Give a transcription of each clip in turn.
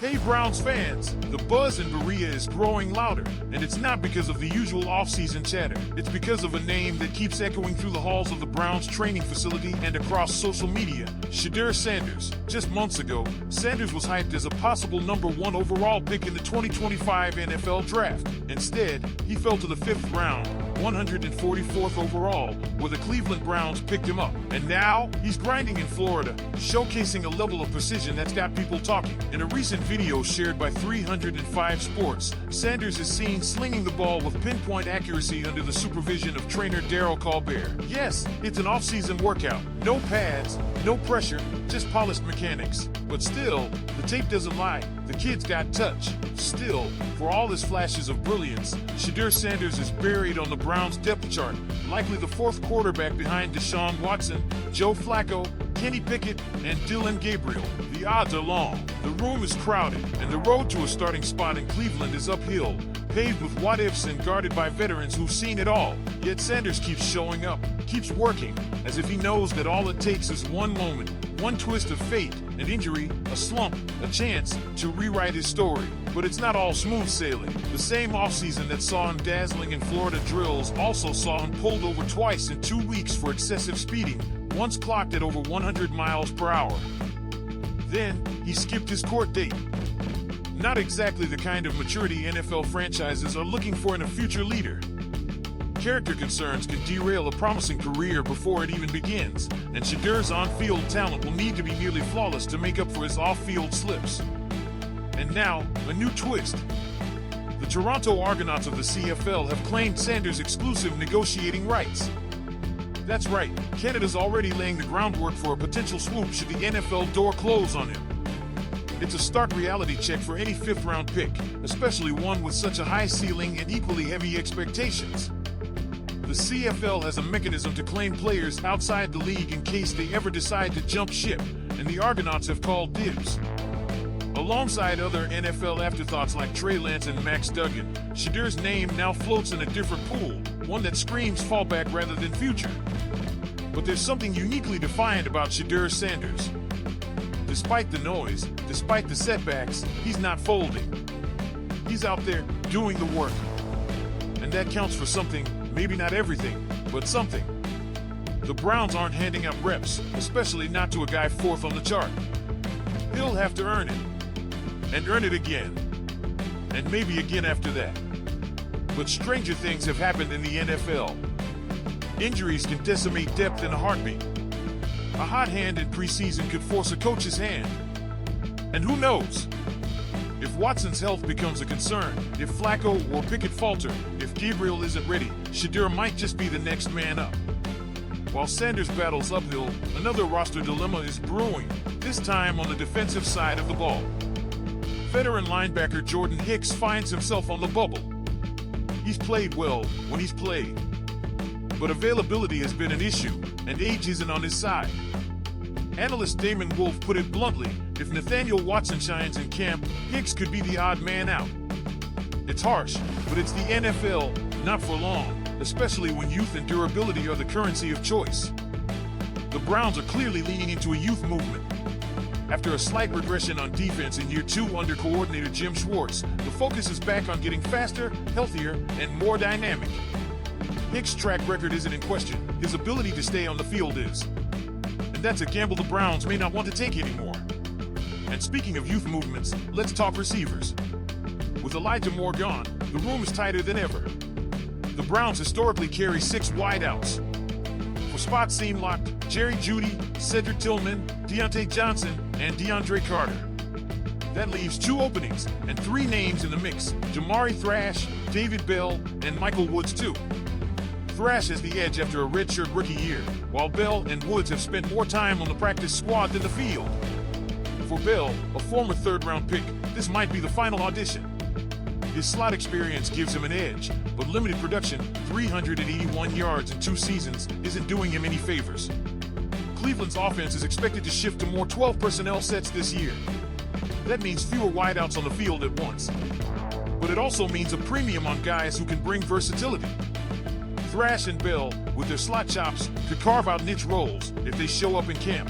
Hey Browns fans, the buzz in Berea is growing louder, and it's not because of the usual off-season chatter. It's because of a name that keeps echoing through the halls of the Browns training facility and across social media, Shedeur Sanders. Just months ago, Sanders was hyped as a possible #1 overall pick in the 2025 NFL Draft. Instead, he fell to the 5th round, 144th overall, where the Cleveland Browns picked him up. And now, he's grinding in Florida, showcasing a level of precision that's got people talking. In a recent video shared by 305 Sports, Sanders is seen slinging the ball with pinpoint accuracy under the supervision of trainer Darryl Colbert. Yes, it's an off-season workout. No pads, no pressure, just polished mechanics. But still, the tape doesn't lie. The kid's got touch. Still, for all his flashes of brilliance, Shedeur Sanders is buried on the Browns depth chart, likely the 4th quarterback behind Deshaun Watson, Joe Flacco, Kenny Pickett, and Dylan Gabriel. The odds are long, the room is crowded, and the road to a starting spot in Cleveland is uphill, paved with what-ifs and guarded by veterans who've seen it all. Yet Sanders keeps showing up, keeps working, as if he knows that all it takes is one moment, one twist of fate, an injury, a slump, a chance to rewrite his story. But it's not all smooth sailing. The same offseason that saw him dazzling in Florida drills also saw him pulled over twice in 2 weeks for excessive speeding, once clocked at over 100 miles per hour. Then, he skipped his court date. Not exactly the kind of maturity NFL franchises are looking for in a future leader. Character concerns can derail a promising career before it even begins, and Shedeur's on-field talent will need to be nearly flawless to make up for his off-field slips. And now, a new twist. The Toronto Argonauts of the CFL have claimed Sanders' exclusive negotiating rights. That's right, Canada's already laying the groundwork for a potential swoop should the NFL door close on him. It's a stark reality check for any 5th-round pick, especially one with such a high ceiling and equally heavy expectations. The CFL has a mechanism to claim players outside the league in case they ever decide to jump ship, and the Argonauts have called dibs. Alongside other NFL afterthoughts like Trey Lance and Max Duggan, Shedeur's name now floats in a different pool, one that screams fallback rather than future. But there's something uniquely defiant about Shedeur Sanders. Despite the noise, despite the setbacks, he's not folding. He's out there doing the work. And that counts for something, maybe not everything, but something. The Browns aren't handing out reps, especially not to a guy 4th on the chart. He'll have to earn it. And earn it again. And maybe again after that. But stranger things have happened in the NFL. Injuries can decimate depth in a heartbeat. A hot hand in preseason could force a coach's hand. And who knows? If Watson's health becomes a concern, if Flacco or Pickett falter, if Gabriel isn't ready, Shedeur might just be the next man up. While Sanders battles uphill, another roster dilemma is brewing, this time on the defensive side of the ball. Veteran linebacker Jordan Hicks finds himself on the bubble. He's played well when he's played. But availability has been an issue, and age isn't on his side. Analyst Damon Wolf put it bluntly, if Nathaniel Watson shines in camp, Hicks could be the odd man out. It's harsh, but it's the NFL, not for long, especially when youth and durability are the currency of choice. The Browns are clearly leaning into a youth movement. After a slight regression on defense in year 2 under coordinator Jim Schwartz, the focus is back on getting faster, healthier, and more dynamic. Hicks' track record isn't in question, his ability to stay on the field is. And that's a gamble the Browns may not want to take anymore. And speaking of youth movements, let's talk receivers. With Elijah Moore gone, the room is tighter than ever. The Browns historically carry 6 wideouts. For spots seem locked, Jerry Jeudy, Cedric Tillman, Deontay Johnson, and DeAndre Carter. That leaves 2 openings and 3 names in the mix, Jamari Thrash, David Bell, and Michael Woods too. Thrash has the edge after a redshirt rookie year, while Bell and Woods have spent more time on the practice squad than the field. For Bell, a former 3rd-round pick, this might be the final audition. His slot experience gives him an edge, but limited production, 381 yards in 2 seasons, isn't doing him any favors. Cleveland's offense is expected to shift to more 12 personnel sets this year. That means fewer wideouts on the field at once. But it also means a premium on guys who can bring versatility. Thrash and Bell, with their slot chops, could carve out niche roles if they show up in camp.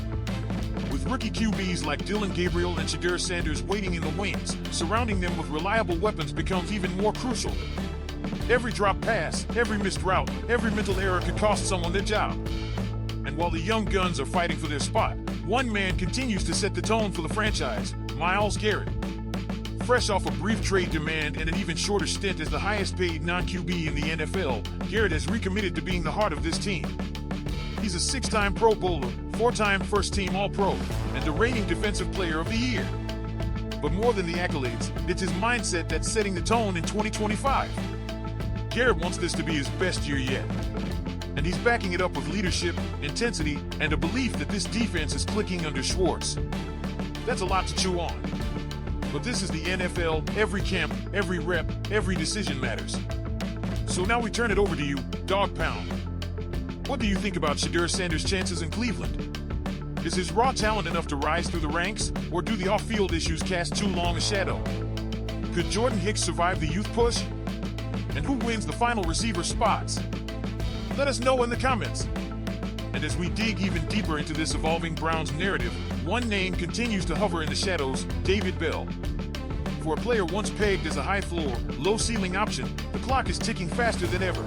With With rookie QBs like Dillon Gabriel and Shedeur Sanders waiting in the wings, surrounding them with reliable weapons becomes even more crucial. Every drop pass, every missed route, every mental error could cost someone their job. And while the young guns are fighting for their spot, one man continues to set the tone for the franchise, Myles Garrett. Fresh off a brief trade demand and an even shorter stint as the highest-paid non-QB in the NFL, Garrett has recommitted to being the heart of this team. He's a six-time Pro Bowler, four-time first-team All-Pro, and the reigning Defensive Player of the Year. But more than the accolades, it's his mindset that's setting the tone in 2025. Garrett wants this to be his best year yet. And he's backing it up with leadership, intensity, and a belief that this defense is clicking under Schwartz. That's a lot to chew on. But this is the NFL, every camp, every rep, every decision matters. So now we turn it over to you, Dog Pound. What do you think about Shedeur Sanders' chances in Cleveland? Is his raw talent enough to rise through the ranks, or do the off-field issues cast too long a shadow? Could Jordan Hicks survive the youth push? And who wins the final receiver spots? Let us know in the comments. And as we dig even deeper into this evolving Browns narrative, one name continues to hover in the shadows, David Bell. For a player once pegged as a high-floor, low-ceiling option, the clock is ticking faster than ever.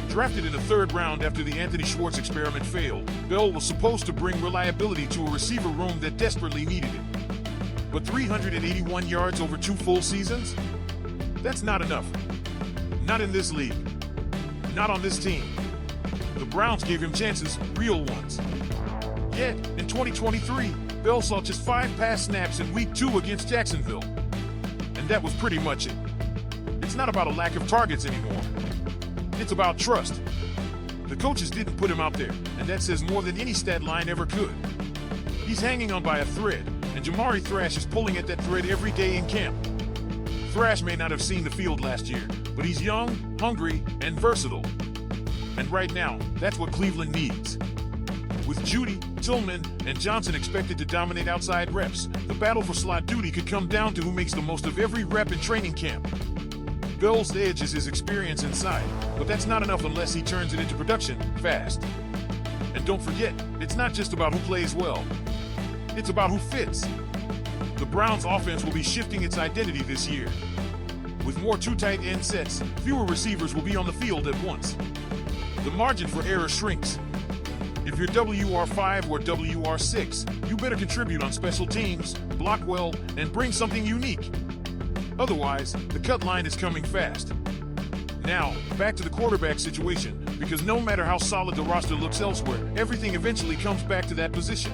Drafted in the third round after the Anthony Schwartz experiment failed, Bell was supposed to bring reliability to a receiver room that desperately needed it. But 381 yards over 2 full seasons? That's not enough. Not in this league. Not on this team. The Browns gave him chances, real ones. Yet, in 2023, Bell saw just 5 pass snaps in Week 2 against Jacksonville. And that was pretty much it. It's not about a lack of targets anymore. It's about trust. The coaches didn't put him out there, and that says more than any stat line ever could. He's hanging on by a thread, and Jamari Thrash is pulling at that thread every day in camp. Thrash may not have seen the field last year, but he's young, hungry, and versatile. And right now, that's what Cleveland needs. With Judy, Tillman, and Johnson expected to dominate outside reps, the battle for slot duty could come down to who makes the most of every rep in training camp. Bell's edge is his experience inside, but that's not enough unless he turns it into production fast. And don't forget, it's not just about who plays well. It's about who fits. The Browns' offense will be shifting its identity this year. With more two tight end sets, fewer receivers will be on the field at once. The margin for error shrinks. If you're WR5 or WR6, you better contribute on special teams, block well, and bring something unique. Otherwise, the cut line is coming fast. Now, back to the quarterback situation, because no matter how solid the roster looks elsewhere, everything eventually comes back to that position.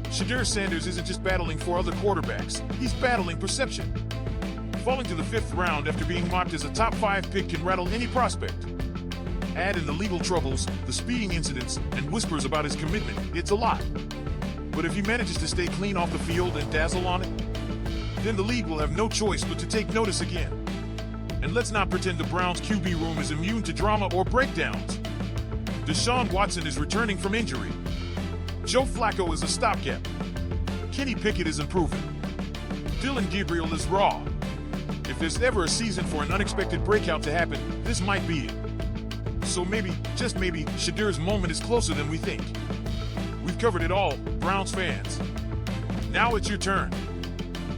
Shedeur Sanders isn't just battling for other quarterbacks, he's battling perception. Falling to the 5th round after being mocked as a top 5 pick can rattle any prospect. Add in the legal troubles, the speeding incidents, and whispers about his commitment, it's a lot. But if he manages to stay clean off the field and dazzle on it, then the league will have no choice but to take notice again. And let's not pretend the Browns' QB room is immune to drama or breakdowns. Deshaun Watson is returning from injury. Joe Flacco is a stopgap. Kenny Pickett is improving. Dillon Gabriel is raw. If there's ever a season for an unexpected breakout to happen, this might be it. So maybe, just maybe, Shedeur's moment is closer than we think. We've covered it all, Browns fans. Now it's your turn.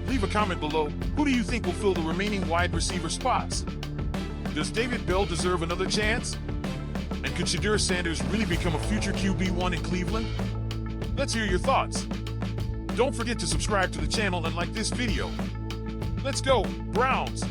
Leave a comment below. Who do you think will fill the remaining wide receiver spots? Does David Bell deserve another chance? And could Shedeur Sanders really become a future QB1 in Cleveland? Let's hear your thoughts. Don't forget to subscribe to the channel and like this video. Let's go, Browns!